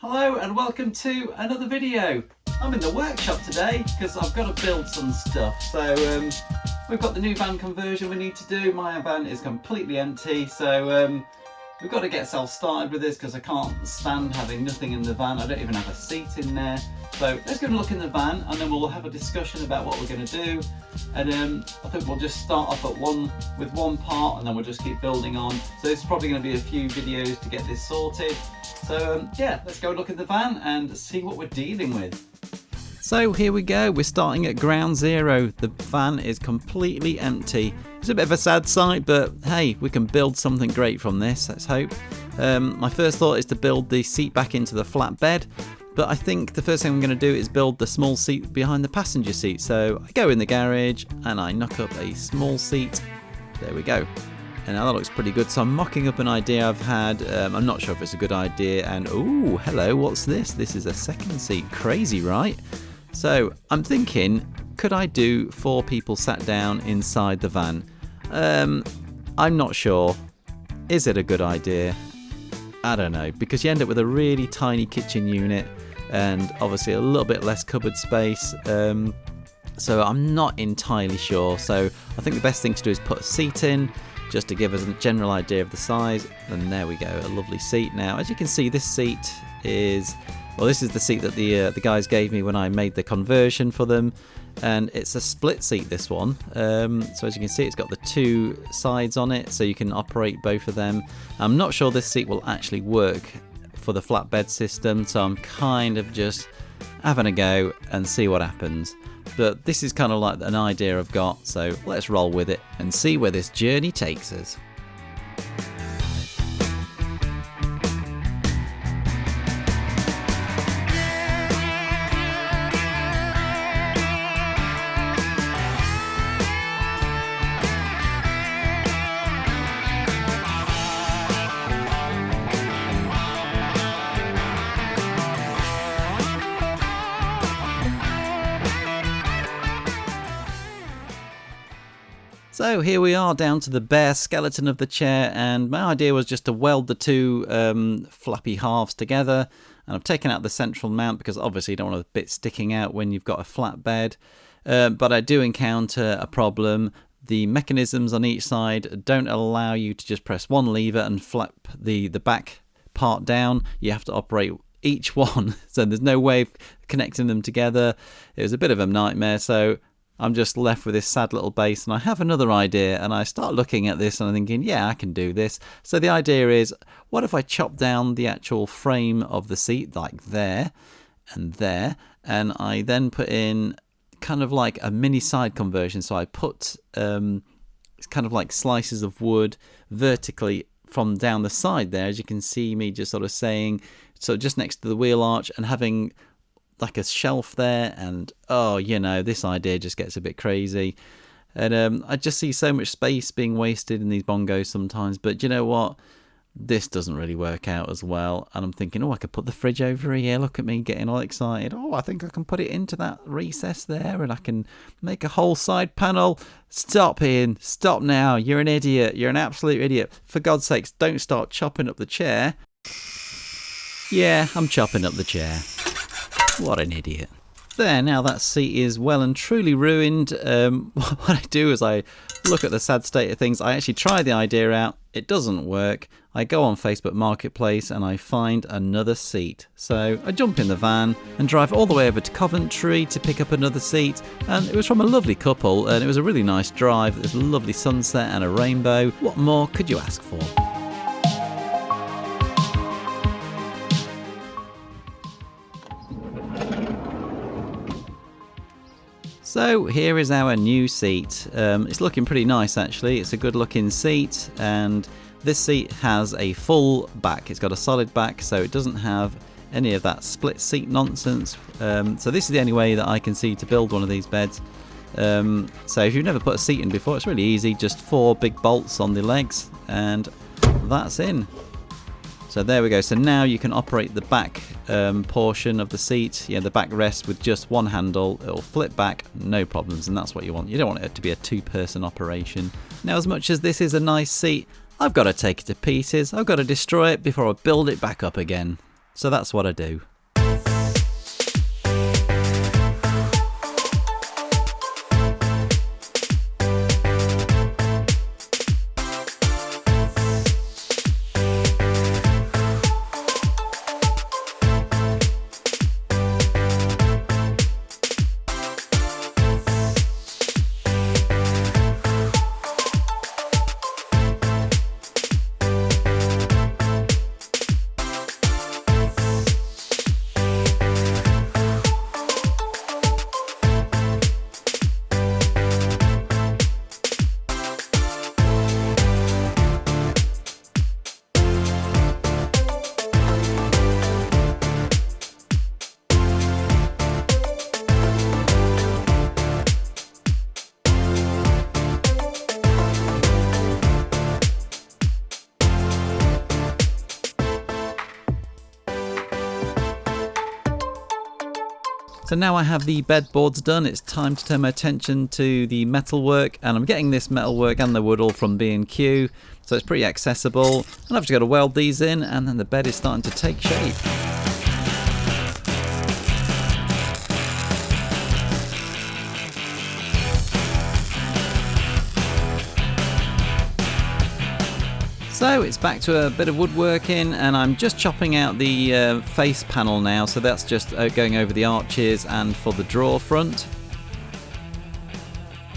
Hello and welcome to another video. I'm in the workshop today because I've got to build some stuff. So we've got the new van conversion we need to do. My van is completely empty, so we've got to get ourselves started with this because I can't stand having nothing in the van. I don't even have a seat in there. So let's go and look in the van and then we'll have a discussion about what we're going to do. And I think we'll just start off with one part and then we'll just keep building on. So this is probably going to be a few videos to get this sorted. So yeah, let's go look at the van and see what we're dealing with. So here we go, we're starting at ground zero. The van is completely empty. It's a bit of a sad sight, but hey, we can build something great from this, let's hope. My first thought is to build the seat back into the flatbed, but I think the first thing I'm going to do is build the small seat behind the passenger seat. So I go in the garage and I knock up a small seat. There we go. And now that looks pretty good. So I'm mocking up an idea I've had. I'm not sure if it's a good idea. And oh, hello, what's this? This is a second seat. Crazy, right? So I'm thinking, could I do 4 people sat down inside the van? I'm not sure. Is it a good idea? I don't know, because you end up with a really tiny kitchen unit and obviously a little bit less cupboard space. So I'm not entirely sure. So I think the best thing to do is put a seat in, just to give us a general idea of the size. And there we go, a lovely seat. Now, as you can see, this seat is, well, this is the seat that the guys gave me when I made the conversion for them, and it's a split seat, this one. So as you can see, it's got the 2 sides on it, so you can operate both of them. I'm not sure this seat will actually work for the flatbed system, so I'm kind of just having a go and see what happens. But this is kind of like an idea I've got, so let's roll with it and see where this journey takes us. So here we are down to the bare skeleton of the chair, and my idea was just to weld the 2 flappy halves together, and I've taken out the central mount because obviously you don't want a bit sticking out when you've got a flat bed, but I do encounter a problem. The mechanisms on each side don't allow you to just press one lever and flap the back part down. You have to operate each one, so there's no way of connecting them together. It was a bit of a nightmare, so I'm just left with this sad little base, and I have another idea, and I start looking at this and I'm thinking, yeah, I can do this. So the idea is, what if I chop down the actual frame of the seat like there and there, and I then put in kind of like a mini side conversion. So I put it's kind of like slices of wood vertically from down the side there, as you can see me just sort of saying, so just next to the wheel arch, and having like a shelf there, and oh, you know, this idea just gets a bit crazy. And I just see so much space being wasted in these bongos sometimes, but you know what, this doesn't really work out as well. And I'm thinking, oh, I could put the fridge over here. Look at me getting all excited. Oh, I think I can put it into that recess there, and I can make a whole side panel. Stop, Ian, stop now. You're an idiot. You're an absolute idiot. For God's sakes, don't start chopping up the chair. Yeah, I'm chopping up the chair. What an idiot. There, now that seat is well and truly ruined. What I do is I look at the sad state of things. I actually try the idea out. It doesn't work. I go on Facebook Marketplace and I find another seat. So I jump in the van and drive all the way over to Coventry to pick up another seat. And it was from a lovely couple, and it was a really nice drive. There's a lovely sunset and a rainbow. What more could you ask for? So here is our new seat. It's looking pretty nice actually. It's a good looking seat, and this seat has a full back. It's got a solid back, so it doesn't have any of that split seat nonsense. So this is the only way that I can see to build one of these beds. So if you've never put a seat in before, it's really easy. Just 4 big bolts on the legs and that's in. So there we go. So now you can operate the back portion of the seat, the backrest, with just one handle. It'll flip back, no problems, and that's what you want. You don't want it to be a 2-person operation. Now, as much as this is a nice seat, I've got to take it to pieces. I've got to destroy it before I build it back up again. So that's what I do. So now I have the bed boards done, it's time to turn my attention to the metalwork, and I'm getting this metalwork and the wood all from B&Q, so it's pretty accessible. And I've just got to weld these in, and then the bed is starting to take shape. So it's back to a bit of woodworking, and I'm just chopping out the face panel now, so that's just going over the arches and for the drawer front.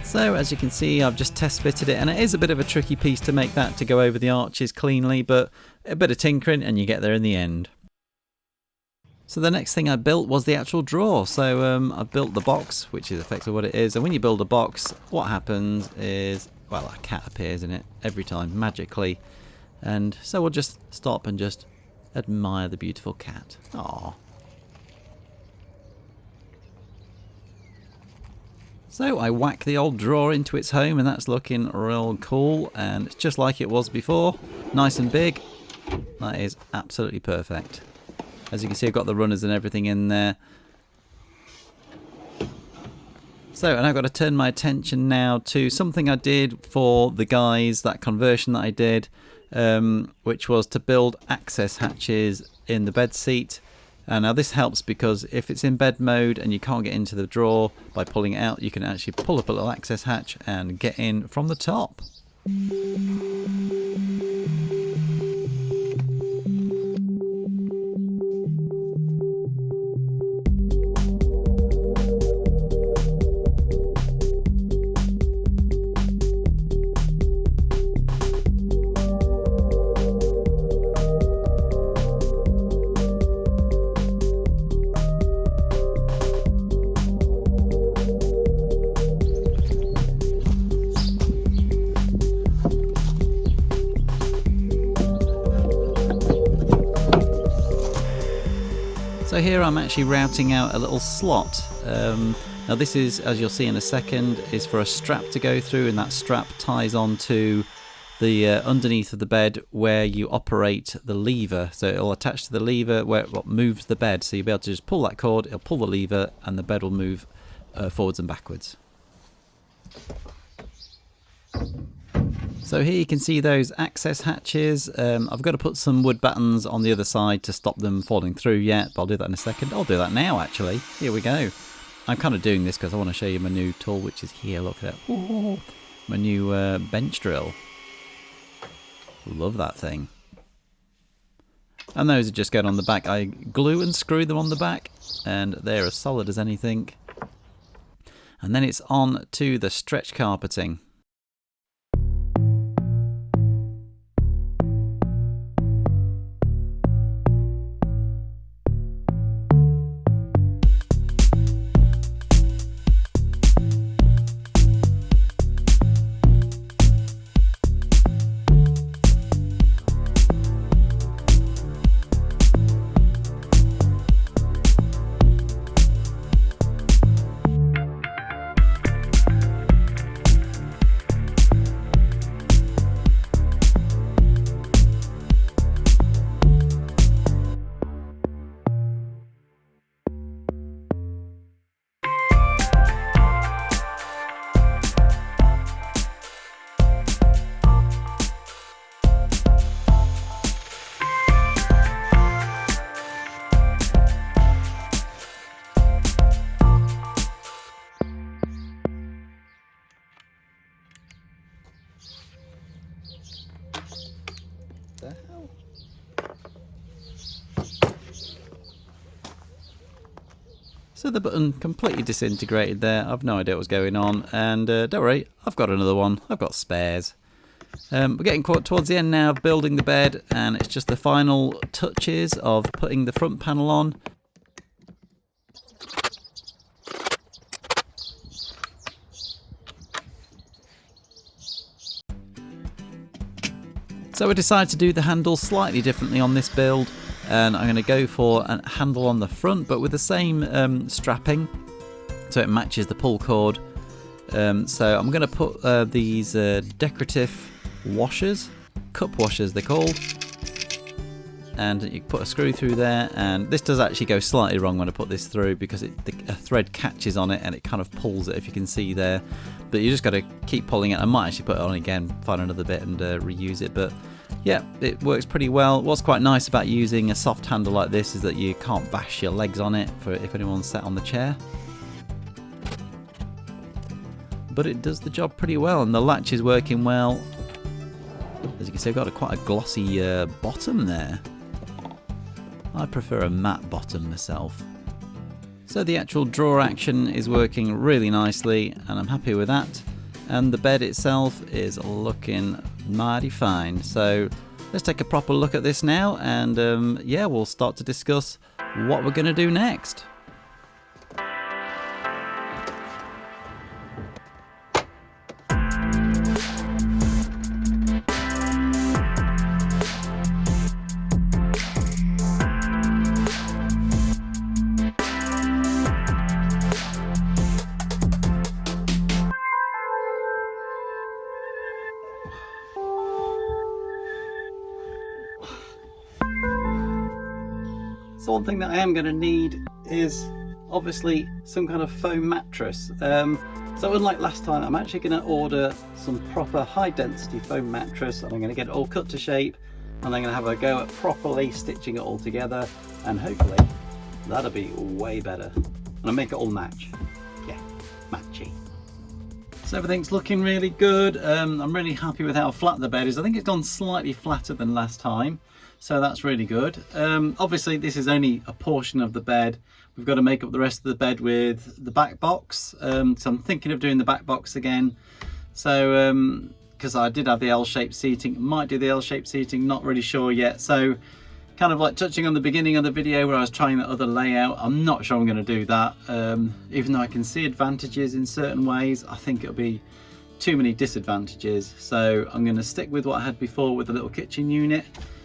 So as you can see, I've just test fitted it, and it is a bit of a tricky piece to make that to go over the arches cleanly, but a bit of tinkering and you get there in the end. So the next thing I built was the actual drawer. So I've built the box, which is effectively what it is, and when you build a box, what happens is, well, a cat appears in it every time, magically. And so we'll just stop and just admire the beautiful cat. Aww. So I whack the old drawer into its home, and that's looking real cool, and it's just like it was before. Nice and big. That is absolutely perfect. As you can see, I've got the runners and everything in there. So, and I've got to turn my attention now to something I did for the guys, that conversion that I did. Which was to build access hatches in the bed seat. And now this helps because if it's in bed mode and you can't get into the drawer by pulling it out, you can actually pull up a little access hatch and get in from the top. So here I'm actually routing out a little slot. Now this is, as you'll see in a second, is for a strap to go through, and that strap ties onto the underneath of the bed where you operate the lever. So it'll attach to the lever where it moves the bed. So you'll be able to just pull that cord, it'll pull the lever, and the bed will move forwards and backwards. So here you can see those access hatches. I've got to put some wood battens on the other side to stop them falling through yet, but I'll do that in a second. I'll do that now, actually. Here we go. I'm kind of doing this because I want to show you my new tool, which is here. Look at that. Ooh, my new bench drill. Love that thing. And those are just going on the back. I glue and screw them on the back, and they're as solid as anything. And then it's on to the stretch carpeting. So the button completely disintegrated there. I've no idea what was going on, and don't worry, I've got another one. I've got spares. We're getting towards the end now of building the bed, and it's just the final touches of putting the front panel on. So we decided to do the handle slightly differently on this build, and I'm going to go for a handle on the front but with the same strapping so it matches the pull cord. So I'm going to put these decorative washers, cup washers they're called, and you put a screw through there, and this does actually go slightly wrong when I put this through because a thread catches on it and it kind of pulls it, if you can see there, but you just got to keep pulling it. I might actually put it on again, find another bit and reuse it, but yeah, it works pretty well. What's quite nice about using a soft handle like this is that you can't bash your legs on it for if anyone's sat on the chair, but it does the job pretty well, and the latch is working well. As you can see, I've got quite a glossy bottom there. I prefer a matte bottom myself. So the actual drawer action is working really nicely, and I'm happy with that. And the bed itself is looking mighty fine. So let's take a proper look at this now, and yeah, we'll start to discuss what we're going to do next. So one thing that I am going to need is obviously some kind of foam mattress. So unlike last time, I'm actually going to order some proper high density foam mattress, and I'm going to get it all cut to shape, and I'm going to have a go at properly stitching it all together, and hopefully that'll be way better. And I'll make it all match. Yeah, matchy. So everything's looking really good. I'm really happy with how flat the bed is. I think it's gone slightly flatter than last time, so that's really good. Obviously this is only a portion of the bed. We've got to make up the rest of the bed with the back box. So I'm thinking of doing the back box again. So because I did have the L-shaped seating, might do the L-shaped seating, not really sure yet. So kind of like touching on the beginning of the video where I was trying the other layout, I'm not sure I'm going to do that. Even though I can see advantages in certain ways, I think it'll be too many disadvantages. So I'm going to stick with what I had before with the little kitchen unit.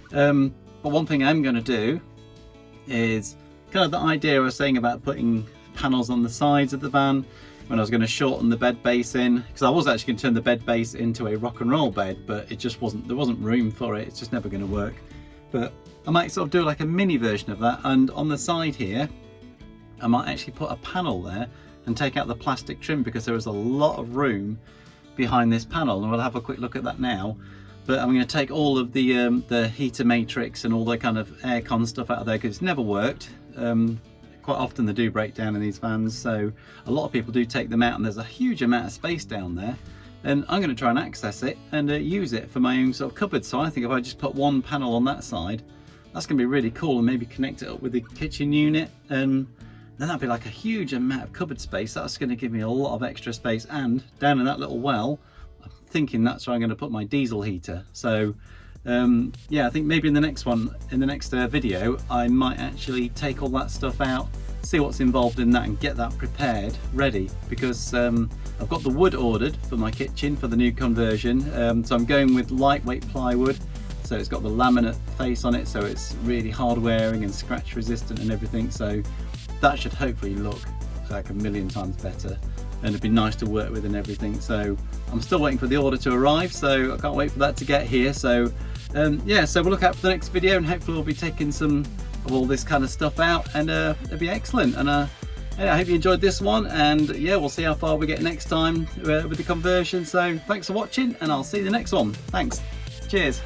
But one thing I'm going to do is kind of the idea I was saying about putting panels on the sides of the van when I was going to shorten the bed base in, because I was actually going to turn the bed base into a rock and roll bed, but it just wasn't, there wasn't room for it. It's just never going to work. But I might sort of do like a mini version of that, and on the side here I might actually put a panel there and take out the plastic trim, because there is a lot of room behind this panel, and we'll have a quick look at that now. But I'm going to take all of the heater matrix and all the kind of aircon stuff out of there, because it's never worked. Quite often they do break down in these vans, so a lot of people do take them out, and there's a huge amount of space down there. And I'm going to try and access it and use it for my own sort of cupboard. So I think if I just put one panel on that side, that's going to be really cool, and maybe connect it up with the kitchen unit, and then that'd be like a huge amount of cupboard space. That's going to give me a lot of extra space. And down in that little well, I'm thinking that's where I'm going to put my diesel heater. So yeah, I think maybe in the next one, in the next video, I might actually take all that stuff out, see what's involved in that, and get that prepared, ready, because I've got the wood ordered for my kitchen for the new conversion. So I'm going with lightweight plywood, so it's got the laminate face on it, so it's really hard wearing and scratch resistant and everything. So that should hopefully look like a million times better, and it'd be nice to work with and everything. So I'm still waiting for the order to arrive, so I can't wait for that to get here. So yeah, so we'll look out for the next video, and hopefully we'll be taking some of all this kind of stuff out, and it'll be excellent. And yeah, I hope you enjoyed this one, and yeah, we'll see how far we get next time with the conversion. So thanks for watching, and I'll see you in the next one. Thanks, cheers.